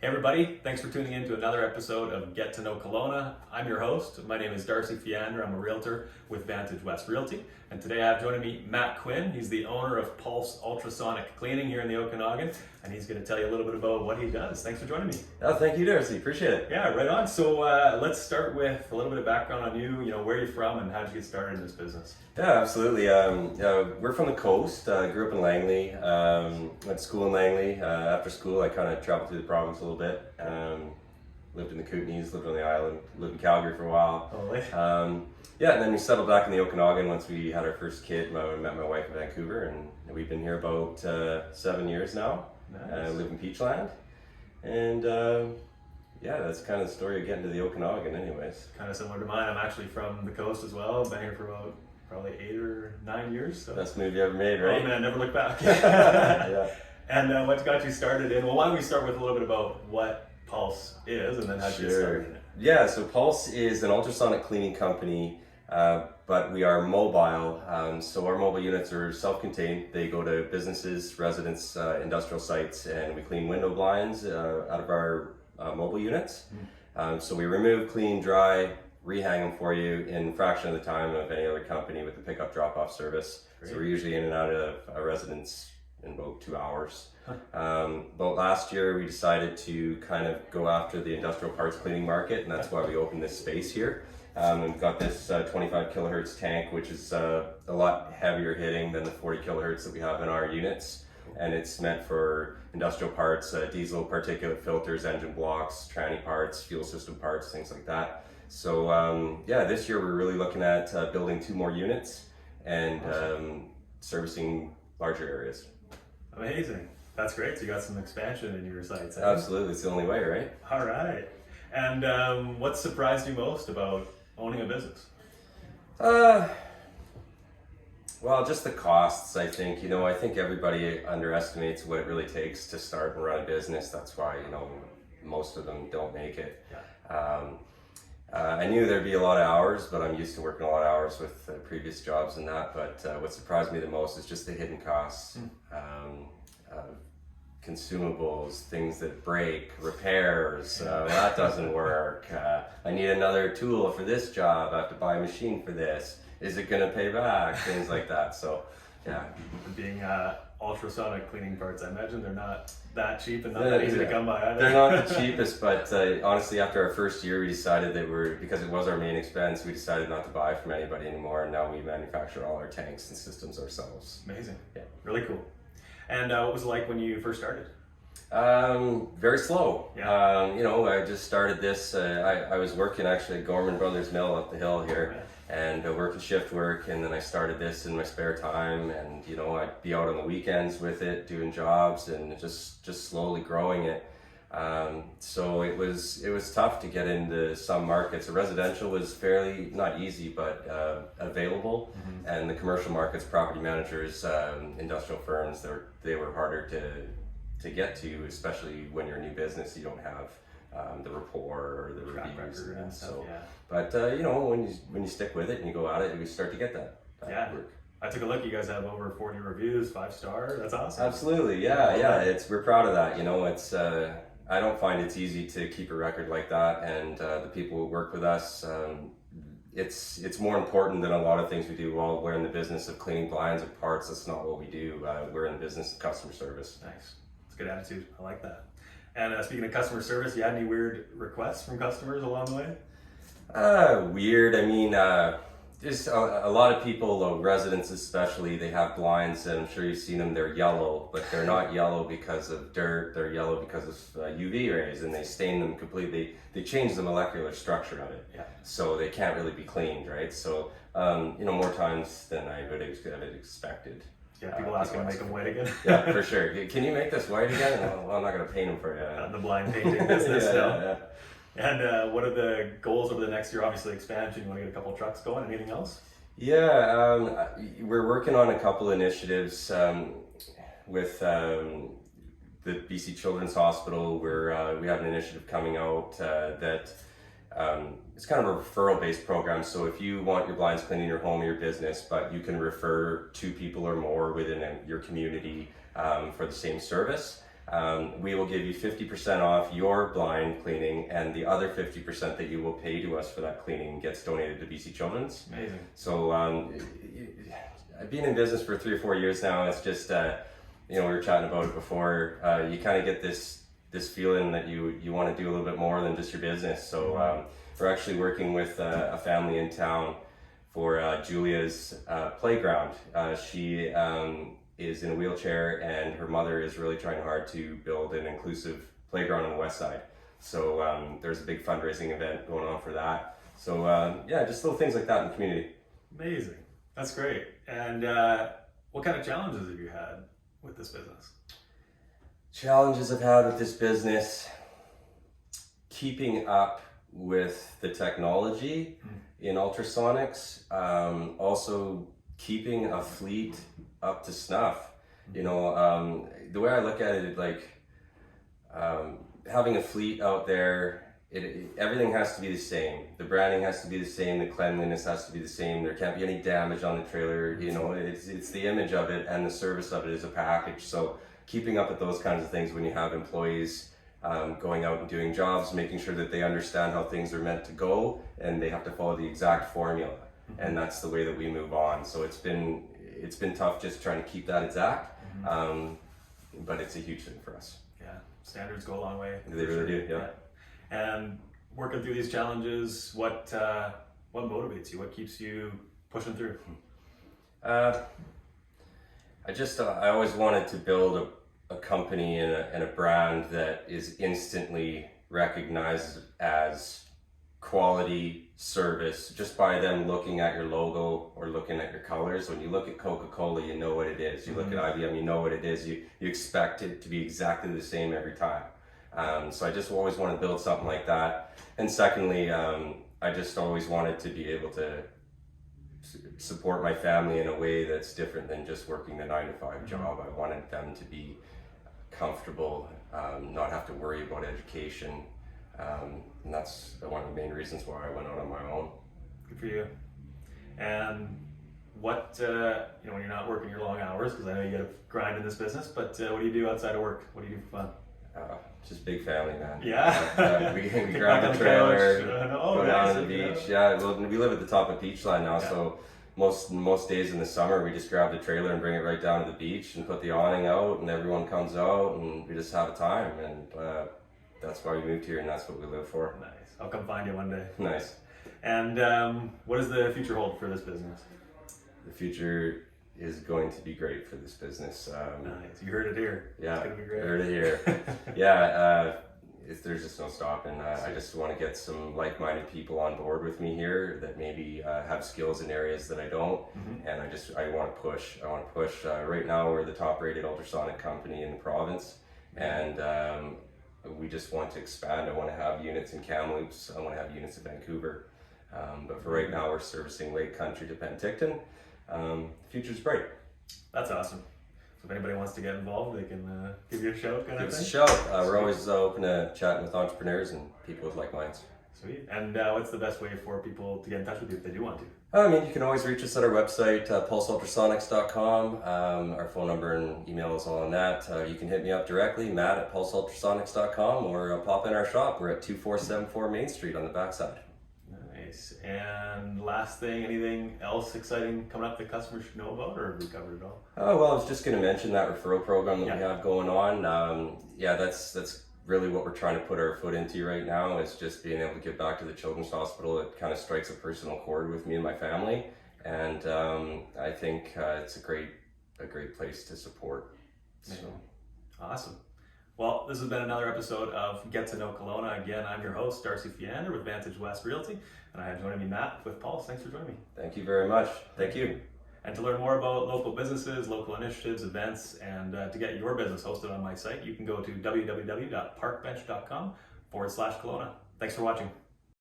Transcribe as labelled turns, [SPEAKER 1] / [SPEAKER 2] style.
[SPEAKER 1] Hey everybody, thanks for tuning in to another episode of Get to Know Kelowna. I'm your host. My name is Darcy Fiander. I'm a realtor with Vantage West Realty. And today I have joining me Matt Quinn. He's the owner of Pulse Ultrasonic Cleaning here in the Okanagan. And he's going to tell you a little bit about what he does. Thanks for joining me.
[SPEAKER 2] Oh, thank you, Darcy. Appreciate it.
[SPEAKER 1] Yeah, right on. So let's start with a little bit of background on you. You know, where you're from and how did you get started in this business?
[SPEAKER 2] Yeah, absolutely. We're from the coast. Grew up in Langley. Went to school in Langley. After school, I kind of traveled through the province a little bit. Lived in the Kootenays, lived on the island, lived in Calgary for a while. Yeah, and then we settled back in the Okanagan once we had our first kid. I met my wife in Vancouver, and we've been here about 7 years now.
[SPEAKER 1] Nice.
[SPEAKER 2] Live in Peachland. And yeah, that's kind of the story of getting to the Okanagan anyways.
[SPEAKER 1] Kind of similar to mine. I'm actually from the coast as well. Been here for about probably 8 or 9 years. So.
[SPEAKER 2] Best move you ever made, right?
[SPEAKER 1] Oh man, never look back.
[SPEAKER 2] Yeah.
[SPEAKER 1] And what got you started in? Well, why don't we start with a little bit about what Pulse is, and then how you get started in it?
[SPEAKER 2] Yeah, so Pulse is an ultrasonic cleaning company, but we are mobile. So our mobile units are self-contained. They go to businesses, residents, industrial sites, and we clean window blinds out of our mobile units. So we remove, clean, dry, rehang them for you in a fraction of the time of any other company with the pickup drop-off service. Great. So we're usually in and out of a residence in about 2 hours. But last year we decided to kind of go after the industrial parts cleaning market, and that's why we opened this space here. We've got this 25 kilohertz tank, which is a lot heavier hitting than the 40 kilohertz that we have in our units. And it's meant for industrial parts, diesel particulate filters, engine blocks, tranny parts, fuel system parts, things like that. So yeah, this year we're really looking at building 2 more units and servicing larger areas.
[SPEAKER 1] Amazing. That's great. So you got some expansion in your sites.
[SPEAKER 2] Absolutely. It's the only way, right?
[SPEAKER 1] All right. And what surprised you most about owning a business?
[SPEAKER 2] Well, just the costs, I think. I think everybody underestimates what it really takes to start and run a business. That's why, most of them don't make it. Yeah. I knew there'd be a lot of hours, but I'm used to working a lot of hours with previous jobs and that. But what surprised me the most is just the hidden costs. Consumables, things that break, repairs, that doesn't work. I need another tool for this job. I have to buy a machine for this. Is it going to pay back? Things like that. So, yeah.
[SPEAKER 1] Being ultrasonic cleaning parts, I imagine they're not that cheap and not that easy to come by either.
[SPEAKER 2] They're not the cheapest, but honestly, after our first year, we decided that because it was our main expense, we decided not to buy from anybody anymore, and now we manufacture all our tanks and systems ourselves.
[SPEAKER 1] Amazing.
[SPEAKER 2] Yeah.
[SPEAKER 1] Really cool. And what was it like when you first started?
[SPEAKER 2] Very slow.
[SPEAKER 1] Yeah.
[SPEAKER 2] I just started this. I was working actually at Gorman Brothers Mill up the hill here, and working shift work, and then I started this in my spare time, and I'd be out on the weekends with it, doing jobs, and just slowly growing it. So it was tough to get into some markets. The residential was fairly not easy, but available, and the commercial markets, property managers, industrial firms, they were harder to get to, especially when you're a new business. You don't have the rapport or the reviews and stuff. So, yeah. But when you stick with it and you go at it, you start to get that work.
[SPEAKER 1] I took a look. You guys have over 40 reviews, 5-star. That's awesome.
[SPEAKER 2] Absolutely, yeah. We're proud of that. It's I don't find it's easy to keep a record like that, and the people who work with us. It's more important than a lot of things we do. While we're in the business of cleaning blinds or parts, that's not what we do. We're in the business of customer service.
[SPEAKER 1] Nice. That's a good attitude. I like that. And speaking of customer service, you had any weird requests from customers along the way?
[SPEAKER 2] Weird. I mean, just a lot of people, residents especially, they have blinds, and I'm sure you've seen them. They're yellow, but they're not yellow because of dirt. They're yellow because of UV rays, and they stain them completely. They change the molecular structure of it, so they can't really be cleaned, right? So, more times than I would have expected.
[SPEAKER 1] Yeah, people ask me to make them white again.
[SPEAKER 2] Yeah, for sure. Can you make this white again? Well, I'm not going to paint them for you.
[SPEAKER 1] The blind painting business.
[SPEAKER 2] Yeah.
[SPEAKER 1] And what are the goals over the next year? Obviously expansion. You want to get a couple trucks going. Anything else?
[SPEAKER 2] Yeah, we're working on a couple initiatives with the BC Children's Hospital. We have an initiative coming out that it's kind of a referral-based program. So if you want your blinds cleaned in your home or your business, but you can refer 2 people or more within your community for the same service. we will give you 50% off your blind cleaning, and the other 50% that you will pay to us for that cleaning gets donated to BC Children's.
[SPEAKER 1] Amazing.
[SPEAKER 2] So I've been in business for 3 or 4 years now. It's just, we were chatting about it before, you kind of get this feeling that you want to do a little bit more than just your business. So we're actually working with a family in town for Julia's playground. She is in a wheelchair, and her mother is really trying hard to build an inclusive playground on the west side. So there's a big fundraising event going on for that. So yeah, just little things like that in the community.
[SPEAKER 1] Amazing. That's great. And what kind of challenges have you had with this business?
[SPEAKER 2] Challenges I've had with this business: keeping up with the technology in ultrasonics, also keeping a fleet up to snuff. The way I look at it, like having a fleet out there, everything has to be the same. The branding has to be the same. The cleanliness has to be the same. There can't be any damage on the trailer. It's the image of it and the service of it as a package. So keeping up with those kinds of things when you have employees going out and doing jobs, making sure that they understand how things are meant to go, and they have to follow the exact formula. And that's the way that we move on. So it's been tough just trying to keep that exact, but it's a huge thing for us.
[SPEAKER 1] Yeah, standards go a long way.
[SPEAKER 2] They really do, yeah.
[SPEAKER 1] And working through these challenges, what motivates you? What keeps you pushing through?
[SPEAKER 2] I always wanted to build a company and a brand that is instantly recognized as quality service just by them looking at your logo or looking at your colors. When you look at Coca-Cola, you know what it is. You look at IBM, you know what it is. You expect it to be exactly the same every time. So I just always want to build something like that. And secondly, I just always wanted to be able to support my family in a way that's different than just working the 9-to-5 job. I wanted them to be comfortable, not have to worry about education. And that's one of the main reasons why I went out on my own.
[SPEAKER 1] Good for you. And what, when you're not working your long hours, because I know you got to grind in this business, but what do you do outside of work? What do you do for fun?
[SPEAKER 2] Just big family, man.
[SPEAKER 1] Yeah.
[SPEAKER 2] We grab the trailer, go down to the beach.
[SPEAKER 1] Yeah.
[SPEAKER 2] Well, we live at the top of Beachline now, so most days in the summer we just grab the trailer and bring it right down to the beach and put the awning out, and everyone comes out and we just have a time. And that's why we moved here, and that's what we live for.
[SPEAKER 1] Nice. I'll come find you one day.
[SPEAKER 2] Nice.
[SPEAKER 1] And what does the future hold for this business?
[SPEAKER 2] The future is going to be great for this business.
[SPEAKER 1] Nice. You heard it here.
[SPEAKER 2] Yeah,
[SPEAKER 1] it's gonna be great.
[SPEAKER 2] Heard it here. Yeah, there's just no stopping. I just want to get some like-minded people on board with me here that maybe have skills in areas that I don't, and I want to push. Right now, we're the top-rated ultrasonic company in the province, and we just want to expand. I want to have units in Kamloops. I want to have units in Vancouver. But for right now, we're servicing Lake Country to Penticton. The future's bright.
[SPEAKER 1] That's awesome. So if anybody wants to get involved, they can give you a shout, kind of thing?
[SPEAKER 2] Give us a shout. We're always open to chatting with entrepreneurs and people with like minds.
[SPEAKER 1] Sweet. And what's the best way for people to get in touch with you if they do want to?
[SPEAKER 2] You can always reach us at our website, pulseultrasonics.com. Our phone number and email is all on that. You can hit me up directly, Matt at pulseultrasonics.com, or pop in our shop. We're at 2474 Main Street on the backside.
[SPEAKER 1] Nice. And last thing, anything else exciting coming up that customers should know about, or have we covered it all?
[SPEAKER 2] Well, I was just going to mention that referral program that we have going on. That's really what we're trying to put our foot into right now, is just being able to give back to the Children's Hospital. It kind of strikes a personal chord with me and my family, and I think it's a great place to support. So.
[SPEAKER 1] Awesome. Well, this has been another episode of Get to Know Kelowna. Again, I'm your host, Darcy Fiander with Vantage West Realty, and I have joining me Matt with Pulse. Thanks for joining me.
[SPEAKER 2] Thank you very much. Thank you.
[SPEAKER 1] And to learn more about local businesses, local initiatives, events, and to get your business hosted on my site, you can go to www.parkbench.com/Kelowna. Thanks for watching.